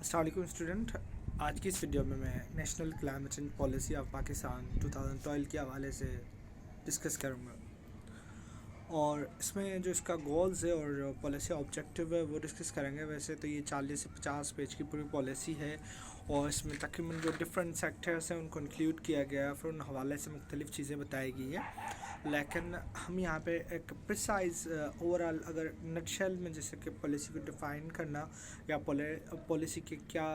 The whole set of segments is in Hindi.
अस्सलाम वालेकुम स्टूडेंट। आज की इस वीडियो में मैं national climate change policy of Pakistan 2012 के हवाले से डिस्कस करूँगा और इसमें जो इसका गोल्स है और जो पॉलिसी ऑब्जेक्टिव है वो डिस्कस करेंगे। वैसे तो ये 40 से 50 पेज की पूरी पॉलिसी है और इसमें तकरीबन जो डिफरेंट सेक्टर्स हैं उनको इंक्लूड किया गया है, फिर उन हवाले से मुख्तलिफ़ चीज़ें बताई गई हैं। लेकिन हम यहाँ पे एक प्रिसाइज ओवरऑल अगर नटशेल में जैसे कि पॉलिसी को डिफ़ाइन करना या पॉलिसी के क्या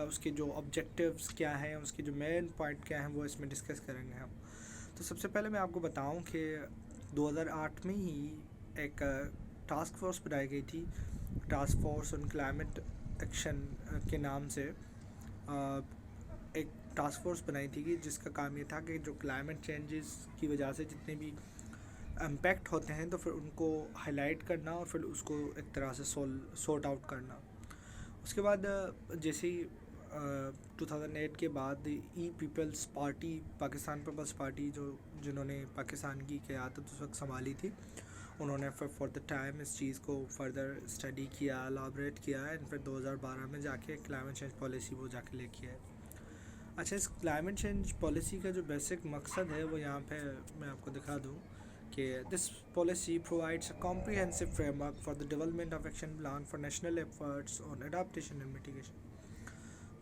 उसके जो ऑब्जेक्टिव्स क्या हैं, उसके जो मेन पॉइंट क्या हैं, वो इसमें डिस्कस करेंगे हम। तो सबसे पहले मैं आपको बताऊं कि 2008 में ही एक टास्क फोर्स बनाई गई थी, task force on climate action के नाम से। एक टास्क फोर्स बनाई थी कि जिसका काम ये था कि जो क्लाइमेट चेंजेस की वजह से जितने भी इम्पैक्ट होते हैं तो फिर उनको हाईलाइट करना और फिर उसको एक तरह से सॉर्ट आउट करना। उसके बाद जैसे ही 2008 के बाद ई पीपल्स पार्टी, पाकिस्तान पीपल्स पार्टी, जिन्होंने पाकिस्तान की क़यादत उस वक्त संभाली थी, उन्होंने फिर फॉर द टाइम इस चीज़ को फर्दर स्टडी किया, एलाबरेट किया एंड फिर 2012 में जाके क्लाइमेट चेंज पॉलिसी वो जाके लेके आए। अच्छा, इस क्लाइमेट चेंज पॉलिसी का जो बेसिक मकसद है वो यहाँ पे मैं आपको दिखा दूँ कि this policy provides a comprehensive framework for the development of action plan for national efforts on adaptation and mitigation.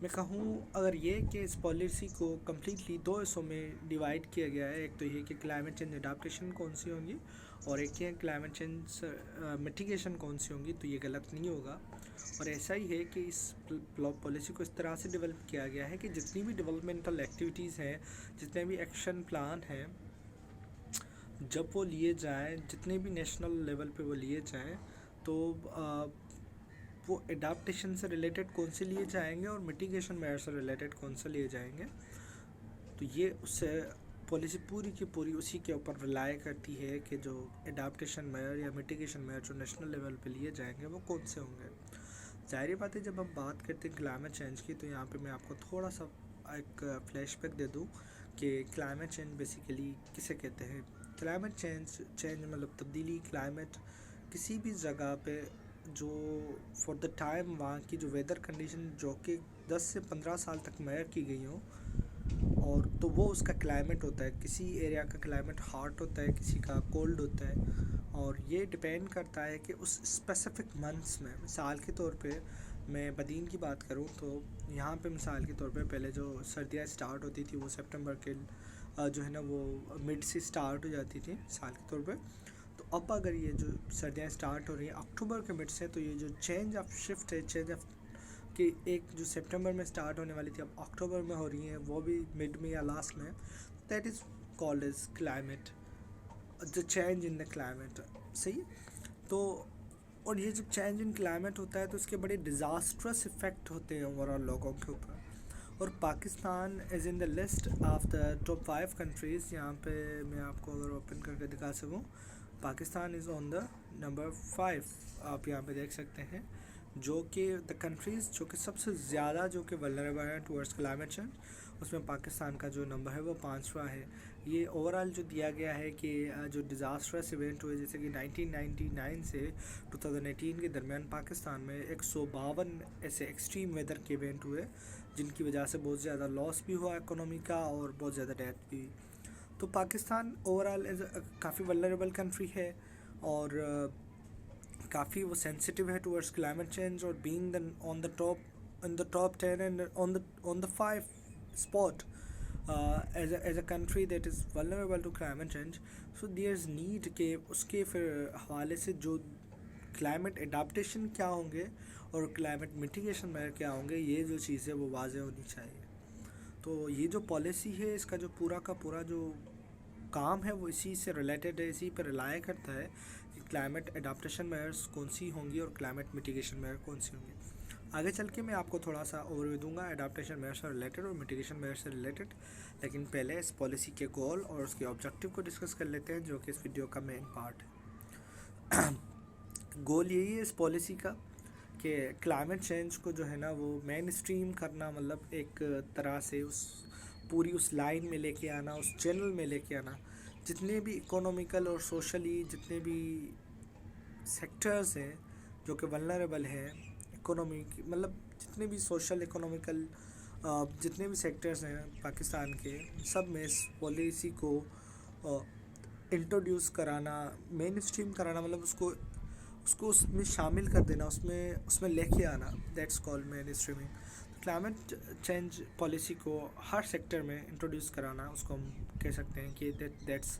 मैं कहूँ अगर ये कि इस पॉलिसी को कम्प्लीटली दो हिस्सों में डिवाइड किया गया है, एक तो ये कि क्लाइमेट चेंज अडाप्टेशन कौन सी होंगी और एक ये क्लाइमेट चेंज मिटिगेशन कौन सी होंगी, तो ये गलत नहीं होगा। और ऐसा ही है कि इस पॉलिसी को इस तरह से डेवलप किया गया है कि जितनी भी डेवलपमेंटल एक्टिविटीज़ हैं, जितने भी एक्शन प्लान हैं, जब वो लिए जाएँ, जितने भी नेशनल लेवल पे वो लिए जाएँ, तो वो एडाप्टेशन से रिलेटेड कौन से लिए जाएंगे और मिटिगेशन मेजर से रिलेटेड कौन से लिए जाएंगे। तो ये उससे पॉलिसी पूरी की पूरी उसी के ऊपर रिलाई करती है कि जो एडाप्टेशन मेजर या मिटिगेशन मेजर जो नेशनल लेवल पे लिए जाएंगे वो कौन से होंगे। ज़ाहिर बात है, जब हम बात करते हैं क्लाइमेट चेंज की तो यहाँ पे मैं आपको थोड़ा सा एक फ्लैशबैक दे दूँ कि क्लाइमेट चेंज बेसिकली किसे कहते हैं। क्लाइमेट चेंज मतलब तब्दीली, क्लाइमेट किसी भी जगह पे जो फॉर द टाइम वहाँ की जो वेदर कंडीशन जो कि 10 से 15 साल तक मेजर की गई हो, और तो वो उसका क्लाइमेट होता है। किसी एरिया का क्लाइमेट हॉट होता है, किसी का कोल्ड होता है, और ये डिपेंड करता है कि उस स्पेसिफिक मंथ्स में। मिसाल के तौर पे मैं बदीन की बात करूँ तो यहाँ पे मिसाल के तौर पे पहले जो सर्दियाँ स्टार्ट होती थी वो सितंबर के जो है ना वो मिड से स्टार्ट हो जाती थी मिसाल के तौर पे। तो अब अगर ये जो सर्दियाँ स्टार्ट हो रही हैं अक्टूबर के मिड से, तो ये जो चेंज ऑफ शिफ्ट है, चेंज ऑफ कि एक जो सितंबर में स्टार्ट होने वाली थी अब अक्टूबर में हो रही है, वो भी मिड में या लास्ट में, that is called as climate, the change in the climate. सही। तो और ये जब चेंज इन क्लाइमेट होता है तो इसके बड़े डिज़ास्ट्रस इफ़ेक्ट होते हैं ओवरऑल लोगों के ऊपर। और Pakistan is in the list of the top 5 countries. यहाँ पे मैं आपको अगर ओपन करके दिखा सकूँ, Pakistan is on the number 5, आप यहाँ पे देख सकते हैं, जो कि द कंट्रीज़ जो कि सबसे ज़्यादा जो कि वल्नरेबल हैं टुवर्ड्स क्लाइमेट चेंज, उसमें पाकिस्तान का जो नंबर है वो 5वां है। ये ओवरऑल जो दिया गया है कि जो डिज़ास्टर्स इवेंट हुए, जैसे कि 1999 से 2018 के दरमियान पाकिस्तान में 152 ऐसे एक्सट्रीम वेदर के इवेंट हुए, जिनकी वजह से बहुत ज़्यादा लॉस भी हुआ इकोनॉमी का और बहुत ज़्यादा डेथ भी। तो पाकिस्तान ओवरऑल काफ़ी वल्नरेबल कंट्री है और काफ़ी वो सेंसिटिव है टुवर्ड्स क्लाइमेट चेंज, और being on the top in the top 10 and on the 5 spot as a country that is vulnerable to climate change. So there's need के उसके फिर हवाले से जो क्लाइमेट एडाप्टेशन क्या होंगे और क्लाइमेट मिटिगेशन में क्या होंगे, ये जो चीज़ है वो वाज़ेह होनी चाहिए। तो ये जो पॉलिसी है, इसका जो पूरा का पूरा जो काम है वो इसी से रिलेटेड है, इसी पर रिलाई करता है कि क्लाइमेट एडाप्टेशन मेजर्स कौन सी होंगी और क्लाइमेट मिटिगेशन मेजर कौन सी होंगी। आगे चल के मैं आपको थोड़ा सा ओवरव्यू दूंगा एडाप्टेशन मेजर से रिलेटेड और मिटिगेशन मेजर से रिलेटेड, लेकिन पहले इस पॉलिसी के गोल और उसके ऑब्जेक्टिव को डिस्कस कर लेते हैं, जो कि इस वीडियो का मेन पार्ट है। गोल यही है इस पॉलिसी का कि क्लाइमेट चेंज को जो है ना वो मेन स्ट्रीम करना, मतलब एक तरह से उस पूरी उस लाइन में लेके आना, उस चैनल में लेके आना, जितने भी इकोनॉमिकल और सोशली जितने भी सेक्टर्स हैं जो कि वल्नरेबल हैं इकोनॉमी मतलब जितने भी सोशल इकोनॉमिकल जितने भी सेक्टर्स हैं पाकिस्तान के, सब में इस पॉलिसी को इंट्रोड्यूस कराना, मेन स्ट्रीम कराना, मतलब उसको उसको उसमें शामिल कर देना, उसमें उसमें लेके आना, that's called main streaming. Climate change policy को हर सेक्टर में इंट्रोड्यूस कराना, उसको हम कह सकते हैं कि that's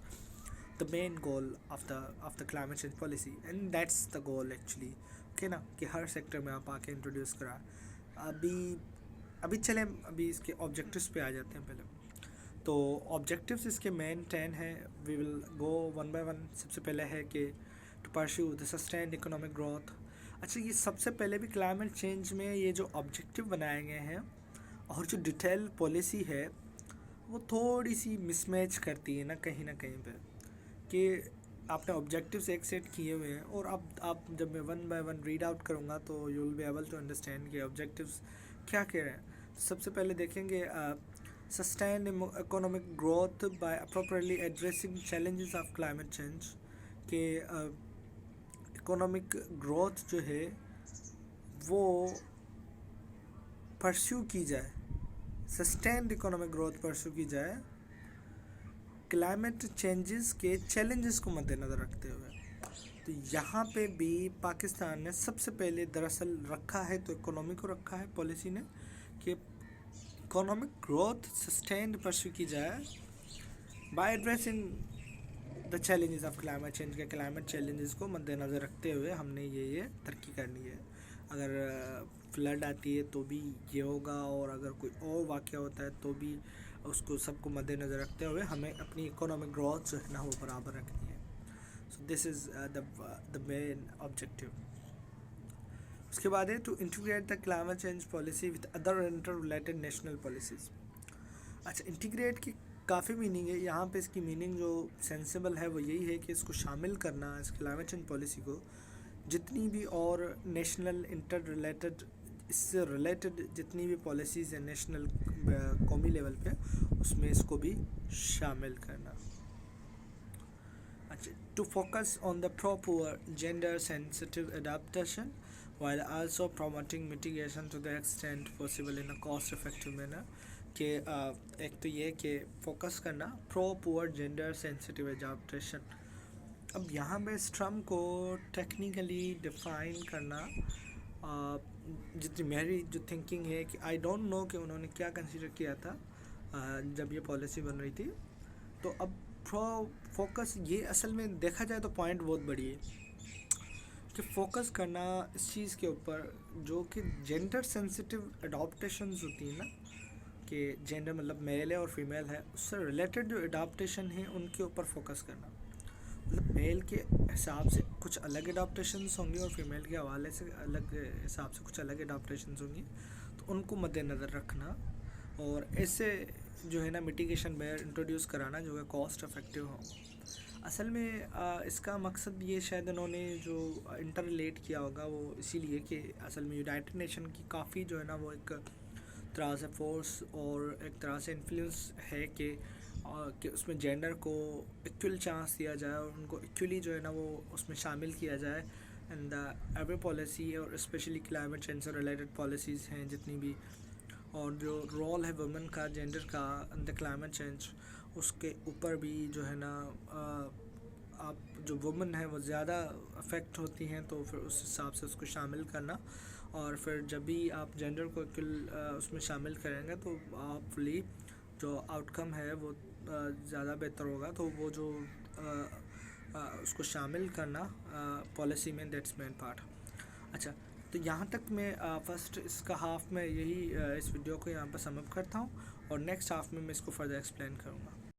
the main goal of the climate change policy, and that's the goal actually, okay ना, कि हर सेक्टर में आप आके इंट्रोड्यूस करा। अभी इसके ऑब्जेक्टिव्स पे आ जाते हैं पहले। तो ऑब्जेक्टिव्स इसके मेन 10 हैं, we will go one by one. सबसे पहले है कि to pursue the sustained economic growth. अच्छा, ये सबसे पहले भी क्लाइमेट चेंज में ये जो ऑब्जेक्टिव बनाए गए हैं और जो डिटेल पॉलिसी है वो थोड़ी सी मिसमैच करती है ना कहीं पे, कि आपने ऑब्जेक्टिव्स एक सेट किए हुए हैं और आप जब मैं one by one read out करूँगा तो you will be able to understand कि ऑब्जेक्टिव्स क्या कह रहे हैं। तो सबसे पहले देखेंगे sustain economic growth by appropriately addressing challenges of climate change, के इकोनॉमिक ग्रोथ जो है वो परस्यू की जाए, सस्टेन्ड इकोनॉमिक ग्रोथ परस्यू की जाए क्लाइमेट चेंजेस के चैलेंजेस को मद्देनज़र रखते हुए। तो यहाँ पे भी पाकिस्तान ने सबसे पहले दरअसल रखा है, तो इकोनॉमी को रखा है पॉलिसी ने, कि इकोनॉमिक ग्रोथ सस्टेन्ड परस्यू की जाए by addressing the challenges of climate change के क्लाइमेट चैलेंजेस को मद्देनज़र रखते हुए हमने ये तरक्की करनी है। अगर फ्लड आती है तो भी ये होगा, और अगर कोई और वाक़या होता है तो भी उसको सबको मद्देनज़र रखते हुए हमें अपनी इकोनॉमिक ग्रोथ जो है ना वो बराबर रखनी है। So this is the main objective. उसके बाद है to integrate the climate change policy with other inter related national policies. अच्छा, इंटीग्रेट की काफ़ी मीनिंग है यहाँ पे। इसकी मीनिंग जो सेंसिबल है वो यही है कि इसको शामिल करना, इस क्लाइमेट चेंज पॉलिसी को जितनी भी और नेशनल इंटर रिलेटेड, इससे रिलेटेड जितनी भी पॉलिसीज़ हैं नेशनल कौमी लेवल पे, उसमें इसको भी शामिल करना। अच्छा, to focus on the pro poor gender sensitive adaptation while also promoting mitigation to the extent possible in a cost effective manner, कि एक तो ये कि फोकस करना pro poor gender sensitive adaptation. अब यहाँ पे इस टर्म को टेक्निकली डिफ़ाइन करना, जितनी मेरी जो थिंकिंग है कि आई डोंट नो कि उन्होंने क्या कंसीडर किया था जब ये पॉलिसी बन रही थी। तो अब फोकस ये असल में देखा जाए तो पॉइंट बहुत बड़ी है कि फोकस करना इस चीज़ के ऊपर जो कि जेंडर सेंसिटिव एडाप्टेशंस होती हैं ना, कि जेंडर मतलब मेल है और फीमेल है, उससे रिलेटेड जो एडाप्टेशन है उनके ऊपर फोकस करना। मतलब मेल के हिसाब से कुछ अलग एडाप्टेशंस होंगी और फीमेल के हवाले से अलग हिसाब से कुछ अलग एडाप्टेशंस होंगी, तो उनको मद्देनज़र रखना और ऐसे जो है ना मिटिगेशन मेयर इंट्रोड्यूस कराना जो है कॉस्ट इफेक्टिव हो। असल में इसका मकसद ये शायद उन्होंने जो इंटर रिलेट किया होगा वो इसीलिए कि असल में यूनाइटेड नेशन की काफ़ी जो है ना वो एक तरह से फोर्स और एक तरह से इन्फ्लुएंस है कि उसमें जेंडर को इक्वल चांस दिया जाए और उनको इक्वली जो है ना वो उसमें शामिल किया जाए एंड एवरी पॉलिसी, और स्पेशली क्लाइमेट चेंज से रिलेटेड पॉलिसीज़ हैं जितनी भी, और जो रोल है वुमेन का जेंडर का इन द क्लाइमेट चेंज, उसके ऊपर भी जो है ना आप जो वुमेन है वो ज़्यादा अफेक्ट होती हैं, तो फिर उस हिसाब से उसको शामिल करना। और फिर जब भी आप जेंडर को उसमें शामिल करेंगे तो होपफुली जो आउटकम है वो ज़्यादा बेहतर होगा। तो वो जो उसको शामिल करना पॉलिसी में, दैट्स मेन पार्ट। अच्छा, तो यहाँ तक मैं फर्स्ट इसका हाफ में यही इस वीडियो को यहाँ पर समअप करता हूँ और नेक्स्ट हाफ में मैं इसको फर्दर एक्सप्लेन करूँगा।